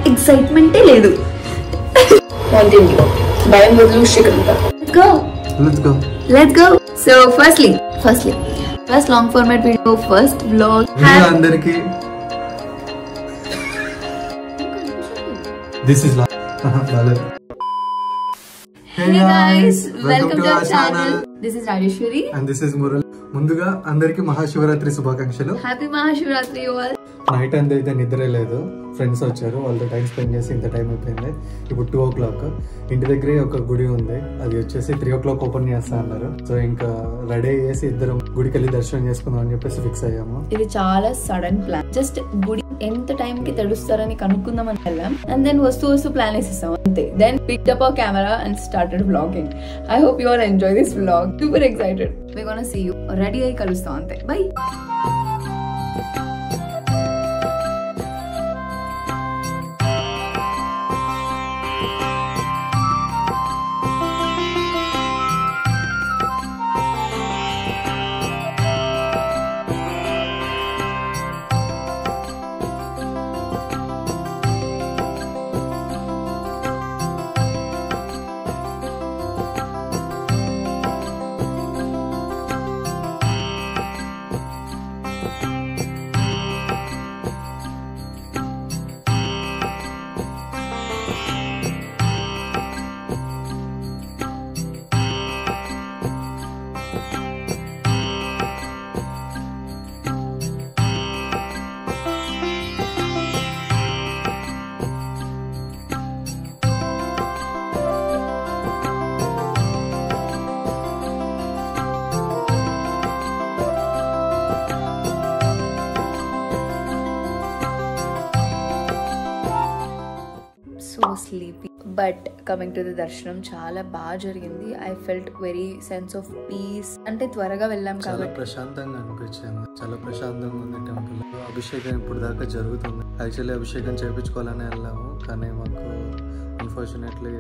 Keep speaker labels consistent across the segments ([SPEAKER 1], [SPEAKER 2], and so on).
[SPEAKER 1] ఎక్సైట్మెంటే లేదు.
[SPEAKER 2] భయం వదిలు Srikantha.
[SPEAKER 1] Let's go. So firstly, first long format video, first vlog.
[SPEAKER 3] అందరికి this is
[SPEAKER 1] Hey guys, welcome to our channel. This is Rajeshwari
[SPEAKER 3] and this is Mural. ముందుగా అందరికి మహాశివరాత్రి శుభాకాంక్షలు.
[SPEAKER 1] Happy Mahashivratri all.
[SPEAKER 3] Night అంతా అయితే నిద్ర లేదు, ఫ్రెండ్స్ వచ్చారు, వాళ్ళతో టైం స్పెండ్ చేసి ఇంత టైం అయిపోయింది. ఇప్పుడు 2 o'clock. ఇంటి దగ్గరే ఒక గుడి ఉంది, అది వచ్చేసి 3 o'clock ఓపెన్ చేస్తా అన్నారు. సో ఇంకా రెడీ అయ్యేసి ఇద్దరం గుడికి వెళ్ళి దర్శనం చేసుకుందాం అని చెప్పేసి ఫిక్స్ అయ్యాము.
[SPEAKER 1] ఇది చాలా సడన్ ప్లాన్. జస్ట్ గుడి ఎంత టైం కి తడుస్తారని కనుక్కుందాం అని వెళ్ళాం. అండ్ దెన్ వస్తూ ప్లాన్ వేసేసాం అంతే. Then picked up our camera and started vlogging. I hope you all enjoy this vlog. Super excited. We're gonna see you. Ready అయ్యి కలుస్తాం అంతే. By. So sleepy, but coming to the darshanam చాలా బాగా జరిగింది. I felt very sense of peace. అంటే త్వరగా వెళ్ళాం కాబట్టి
[SPEAKER 3] ప్రశాంతంగా అనిపించింది, చాలా ప్రశాంతంగా ఉంది టెంపుల్. అభిషేకం ఇప్పుడు దాకా జరుగుతుంది. యాక్చువల్లీ అభిషేకం చేయించుకోవాలని వెళ్ళాము, కానీ మాకు అన్ఫార్చునేట్లీ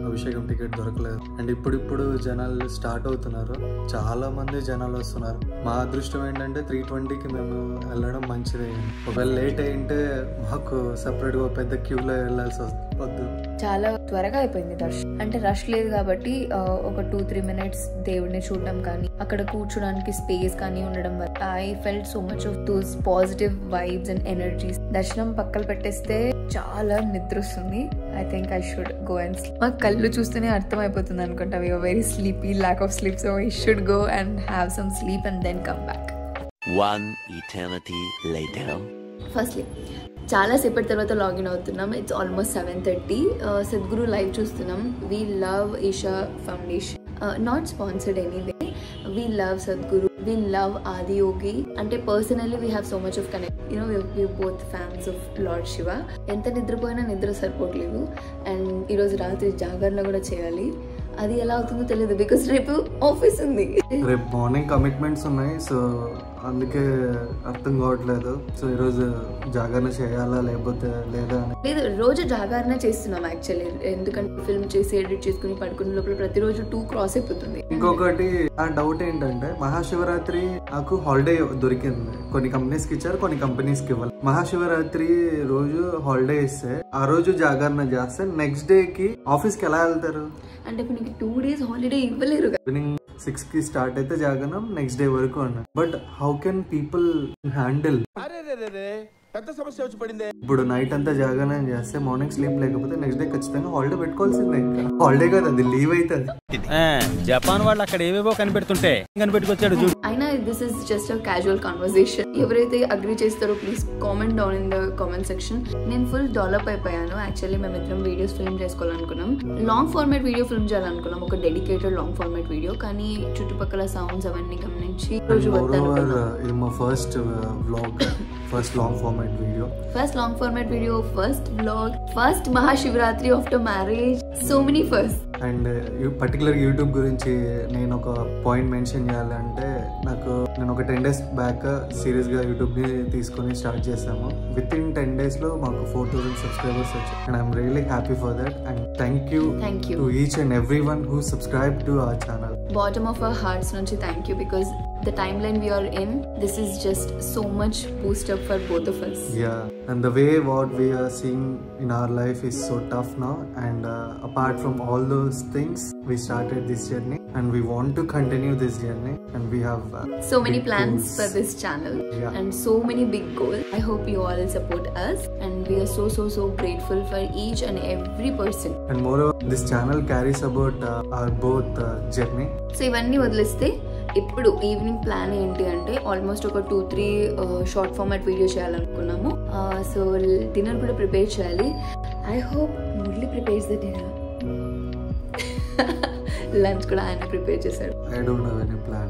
[SPEAKER 3] అభిషేకం టికెట్ దొరకలేదు. అండ్ ఇప్పుడు జనాలు స్టార్ట్ అవుతున్నారు, చాలా మంది జనాలు వస్తున్నారు. మా అదృష్టం ఏంటంటే 3:20కి మేము వెళ్ళడం మంచిది. ఒకవేళ లేట్ అయింటే మాకు సపరేట్ గా పెద్ద క్యూలో వెళ్ళాల్సి వద్దు.
[SPEAKER 1] చాలా త్వరగా అయిపోయింది దర్శనం. అంటే రష్ లేదు కాబట్టి ఒక 2-3 minutes దేవుడిని చూడడం కానీ అక్కడ కూర్చోడానికి స్పేస్ కానీ ఉండడం వల్ల I felt so much of those positive vibes and energies. దర్శనం పక్కన పెట్టేస్తే చాలా నిద్ర వస్తుంది. I think I should go and sleep. మా కళ్ళు చూస్తేనే అర్థం అయిపోతుంది అనుకుంటా. we are very sleepy, lack of sleep, so I should go and have some sleep and then come back.
[SPEAKER 4] One eternity later.
[SPEAKER 1] Firstly చాలా సేపటి తర్వాత లాగిన్ అవుతున్నాం. It's almost 7:30. సద్గురు లైవ్ చూస్తున్నాం. We love Isha Foundation, not sponsored anyway. We love Sadhguru, we love Adiyogi. అంటే personally we have so much of connect. We both fans of Lord Shiva. ఎంత నిద్రపోయినా నిద్ర సరిపోవట్లేదు. అండ్ ఈరోజు రాత్రి జాగరణ కూడా చేయాలి. అది ఎలా అవుతుందో తెలియదు, బికాస్ రేపు ఆఫీస్ ఉంది.
[SPEAKER 3] రేపు మార్నింగ్ కమిట్మెంట్స్ ఉన్నాయి, సో అందుకే అర్థం కావట్లేదు. సో ఈరోజు జాగరణ చేయాలా లేకపోతే లేదా అని.
[SPEAKER 1] లేదు, రోజు జాగరణ చేస్తున్నాం యాక్చువల్లీ. ఎందుకంటే ఫిల్మ్ చేసి ఎడిట్ చేసుకుని పడుకునే లోపల ప్రతిరోజు 2 క్రాస్ అయిపోతుంది.
[SPEAKER 3] ఇంకొకటి ఆ డౌట్ ఏంటంటే మహాశివరాత్రి నాకు హాలిడే దొరికింది. కొన్ని కంపెనీస్ కి ఇచ్చారు, కొన్ని కంపెనీస్ కి ఇవ్వాలి. మహాశివరాత్రి రోజు హాలిడే ఇస్తే ఆ రోజు జాగరణ చేస్తే నెక్స్ట్ డే కి ఆఫీస్ కి ఎలా వెళ్తారు?
[SPEAKER 1] అంటే ఇప్పుడు నీకు 2 days హాలిడే ఇవ్వలేరు.
[SPEAKER 3] ఈవినింగ్ 6 కి స్టార్ట్ అయితే జాగరణం నెక్స్ట్ డే వరకు అన్న. But how can people handle?
[SPEAKER 5] పెద్ద సమస్య వచ్చి పడింది.
[SPEAKER 3] ఇప్పుడు నైట్ అంతా జాగరణం చేస్తే మార్నింగ్ స్లీప్ లేకపోతే నెక్స్ట్ డే ఖచ్చితంగా హాలిడే పెట్టుకోవాల్సిందే. హాలిడే కాదు, అది లీవ్ అవుతుంది.
[SPEAKER 5] జపాన్ వాళ్ళు అక్కడ ఏవేవో కనిపెడుతుంటే కనిపెట్టుకొచ్చాడు చూడు.
[SPEAKER 1] అయినా this is just a casual conversation. ఎవరైతే అగ్రీ చేస్తారో please comment down in the comment section. నేను ఫుల్ డెవలప్ అయిపోయాను. యాక్చువల్లీ మేము ఇద్దరం వీడియోస్ ఫిల్మ్ చేసుకోవాలనుకున్నాం, లాంగ్ ఫార్మాట్ వీడియో ఫిల్మ్ చేయాలనుకున్నాం, ఒక డెడికేటెడ్ లాంగ్ ఫార్మాట్ వీడియో. కానీ చుట్టుపక్కల సౌండ్స్ అవన్నీ గమనించి
[SPEAKER 3] ఇది మా first vlog, first long format video,
[SPEAKER 1] first vlog, first Mahashivratri after marriage. So many firsts.
[SPEAKER 3] And particular YouTube గురించి నేను ఒక పాయింట్ మెన్షన్ చేయాలంటే, నేను ఒక 10 days బ్యాక్ సీరియస్ గా యూట్యూబ్ ని తీసుకొని స్టార్ట్ చేసాము. విత్ ఇన్ 10 days లో మాకు 4,000 సబ్స్క్రైబర్స్ వచ్చారు. And I'm really happy for that. And thank you to each and every one who subscribe to our channel.
[SPEAKER 1] Bottom of our hearts నుంచి thank you, because the timeline we are in, this is just so much boost up for both of us.
[SPEAKER 3] Yeah, and the way what we are seeing in our life is so tough now, and apart from all those things, we started this journey and we want to continue this journey, and we have
[SPEAKER 1] so many plans
[SPEAKER 3] goals
[SPEAKER 1] for this channel.
[SPEAKER 3] Yeah.
[SPEAKER 1] And so many big goals. I hope you all support us, and we are so grateful for each and every person.
[SPEAKER 3] And moreover, this channel carries about our both journey.
[SPEAKER 1] So ఇవన్నీ వదిలేస్తే ఇప్పుడు evening plan ఏంటి అంటే almost ఒక 2-3 short format video చేయాలనుకున్నాము. So dinner కూడా prepare చేయాలి. I hope Murali prepares the dinner. Lunch కూడా ఆయన ప్రిపేర్ చేశాడు.
[SPEAKER 3] I don't have any plan.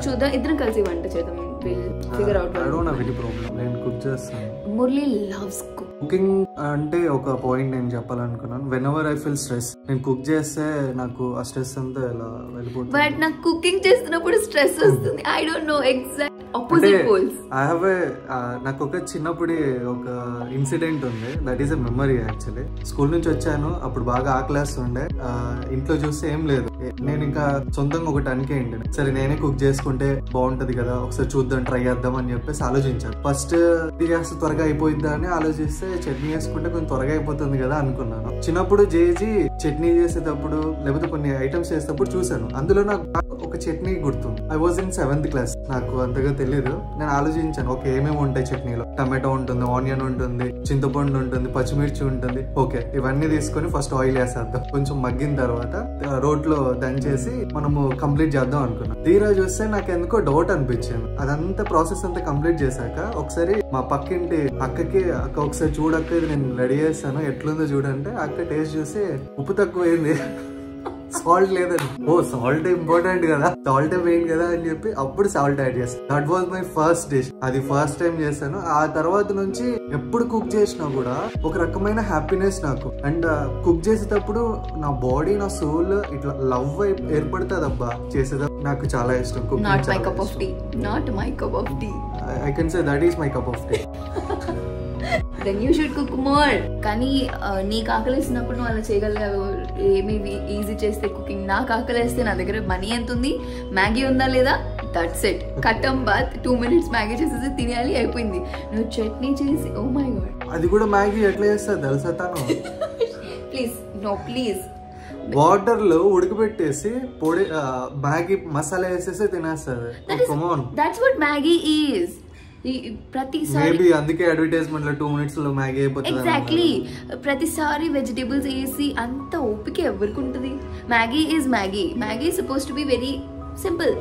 [SPEAKER 1] చూద్దాం, ఇద్దరం కలిసి వంట చేద్దాం. Will figure out.
[SPEAKER 3] I don't have any problem. నేను కుక్ చేస్తాను.
[SPEAKER 1] మురళి లవ్స్
[SPEAKER 3] కుకింగ్ అంటే ఒక పాయింట్ నేను చెప్పాలనుకున్నాను. Whenever I feel stress, నేను కుక్ చేస్తే నాకు ఆ స్ట్రెస్ అంతా ఎలా వెళ్ళిపోతుంది.
[SPEAKER 1] బట్ నాకు కుకింగ్ చేస్తున్నప్పుడు స్ట్రెస్ వస్తుంది. I don't know, exact opposite poles.
[SPEAKER 3] I have నాకు ఒక చిన్నప్పుడు ఒక ఇన్సిడెంట్ ఉంది. That is a memory actually. School నుంచి వచ్చాను, అప్పుడు బాగా ఆకలేస్తూ ఉండే. ఇంట్లో చూస్తే ఏం లేదు. నేను ఇంకా సొంతంగా ఒకటి అనుకేంటి, సరే నేనే కుక్ చేసుకుంటే బాగుంటది కదా, ఒకసారి చూద్దాం, ట్రై చేద్దాం అని చెప్పేసి ఆలోచించాను. ఫస్ట్ ఇది చేస్తే త్వరగా అయిపోయిందా అని ఆలోచిస్తే చట్నీ చేసుకుంటే కొంచెం త్వరగా అయిపోతుంది కదా అనుకున్నాను. చిన్నప్పుడు జేజీ చట్నీ చేసేటప్పుడు లేకపోతే కొన్ని ఐటమ్స్ చేసేటప్పుడు చూసాను. అందులో నాకు ఒక చట్నీ గుర్తుంది. I was in 7th class. నాకు అంతగా తెలియదు. నేను ఆలోచించాను, ఓకే ఏమేమి ఉంటాయి చట్నీలో. టమాటో ఉంటుంది, ఆనియన్ ఉంటుంది, చింతపండు ఉంటుంది, పచ్చిమిర్చి ఉంటుంది. ఓకే ఇవన్నీ తీసుకొని ఫస్ట్ ఆయిల్ వేసేద్దాం. కొంచెం మగ్గిన తర్వాత రోట్లో దంచేసి మనము కంప్లీట్ చేద్దాం అనుకున్నాం. తీరా చూస్తే నాకు ఎందుకో డౌట్ అనిపించింది. అదంతా ప్రాసెస్ అంతా కంప్లీట్ చేశాక ఒకసారి మా పక్కింటి అక్కకి, అక్క ఒకసారి చూడక్క ఇది నేను రెడీ చేస్తాను ఎట్లుందో చూడంటే, అక్క టేస్ట్ చూసి ఉప్పు తక్కువైంది, సాల్ట్ లేదని. ఓ సాల్ట్ ఇంపార్టెంట్ కదా, సాల్ట్ మెయిన్ కదా అని చెప్పి అప్పుడు సాల్ట్ యాడ్ చేస్తాను. That was my first dish. అది ఫస్ట్ టైం చేశాను. ఆ తర్వాత నుంచి ఎప్పుడు కుక్ చేసినా కూడా ఒక రకమైన హ్యాపీనెస్ నాకు. అండ్ కుక్ చేసేటప్పుడు నా బాడీ, నా సోల్ ఇట్లా లవ్ ఏర్పడుతుంది అబ్బా చేసేటప్పుడు. నాకు చాలా ఇష్టం cooking.
[SPEAKER 1] Not my cup of tea, not my cup of tea.
[SPEAKER 3] I can say that is my cup of tea.
[SPEAKER 1] Then you should cook more. కానీ నీకు ఆకలేసినప్పుడు నువ్వు అలా చేయగలిగావు. ఏమి ఈజీ చేస్తే కుకింగ్. నాకు ఆకలేస్తే నా దగ్గర మనీ ఎంత ఉంది, మ్యాగీ ఉందా లేదా, దట్స్ ఇట్. కట్టం బాత్ 2 minutes మ్యాగీ చేసేసి తినేయాలి, అయిపోయింది. నువ్వు చట్నీ చేసి, ఓ మై గాడ్.
[SPEAKER 3] అది కూడా మ్యాగీ ఎట్లా చేస్తుంది తెలుసా తను?
[SPEAKER 1] Please no please.
[SPEAKER 3] వాటర్ లో ఉడకబెట్టేసి పొడి మ్యాగీ మసాలా వేసేసి తినేస్తుంది.
[SPEAKER 1] That's what Maggi is. ప్రతిసారి
[SPEAKER 3] అందుకే అడ్వర్టైజ్మెంట్ లో 2 minutes లో మ్యాగీ అయిపోతుంది.
[SPEAKER 1] ఎగ్జాక్ట్లీ. ప్రతిసారి వెజిటేబుల్స్ వేసి అంత ఓపిక ఎవరికి ఉంటుంది? Maggi is Maggi. Maggi suppose to be very simple.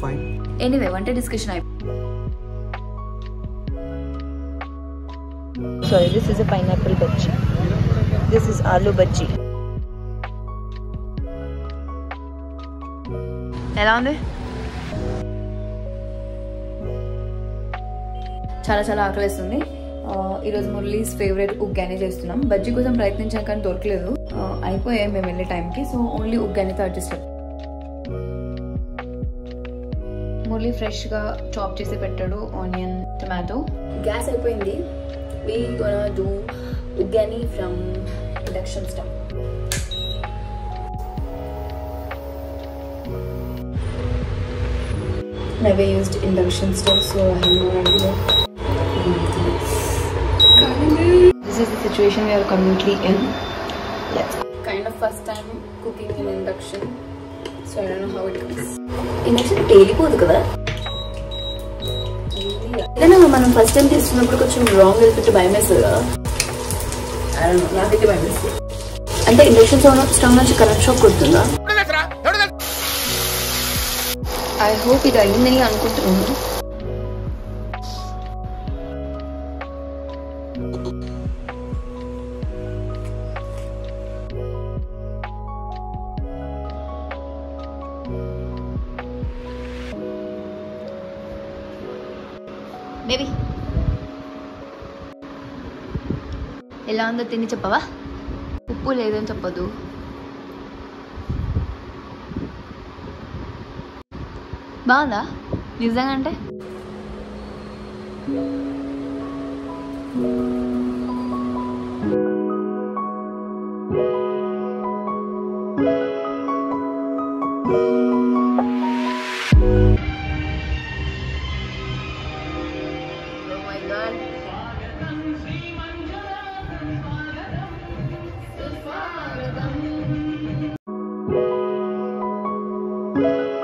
[SPEAKER 3] Fine.
[SPEAKER 1] Anyway వంట డిస్కషన్ అయిపోయింది.
[SPEAKER 2] Sorry, this is a pineapple bhaji. This is aloo bhaji.
[SPEAKER 1] ఎలా ఉంది? చాలా చాలా ఆకలిస్తుంది. ఈరోజు మురళీస్ ఫేవరెట్ ఉగ్గాని చేస్తున్నాం. బజ్జీ కోసం ప్రయత్నించాం కానీ దొరకలేదు. అయిపోయాయి మేము వెళ్ళే టైంకి. సో ఓన్లీ ఉగ్గానితో అడ్జస్ట్. మురళీ ఫ్రెష్గా చాప్ చేసి పెట్టాడు ఆనియన్, టమాటో. గ్యాస్ అయిపోయింది. we gonna do uggani from induction stove. Never used induction stove, so I have no idea. This is the situation we are currently in. Let's kind of first time cooking in induction, so I don't know how it goes. Induction telipodu kada. ఏదైనా మనం first time తీసుకున్నప్పుడు కొంచెం wrong వెళ్ళిపోతే భయం వేస్తుంది కదా. నాకైతే భయం వేస్తుంది. అంటే ఇండక్షన్ స్టవ్ నుంచి కరెంట్ షాక్ కొడుతుందా? ఐ హోప్ ఇది అయ్యిందని అనుకుంటున్నాను. బేబీ ఎలా ఉందో తిని చెప్పవా? ఉప్పు లేదని చెప్పదు. బాగుందా నిజంగా? అంటే you.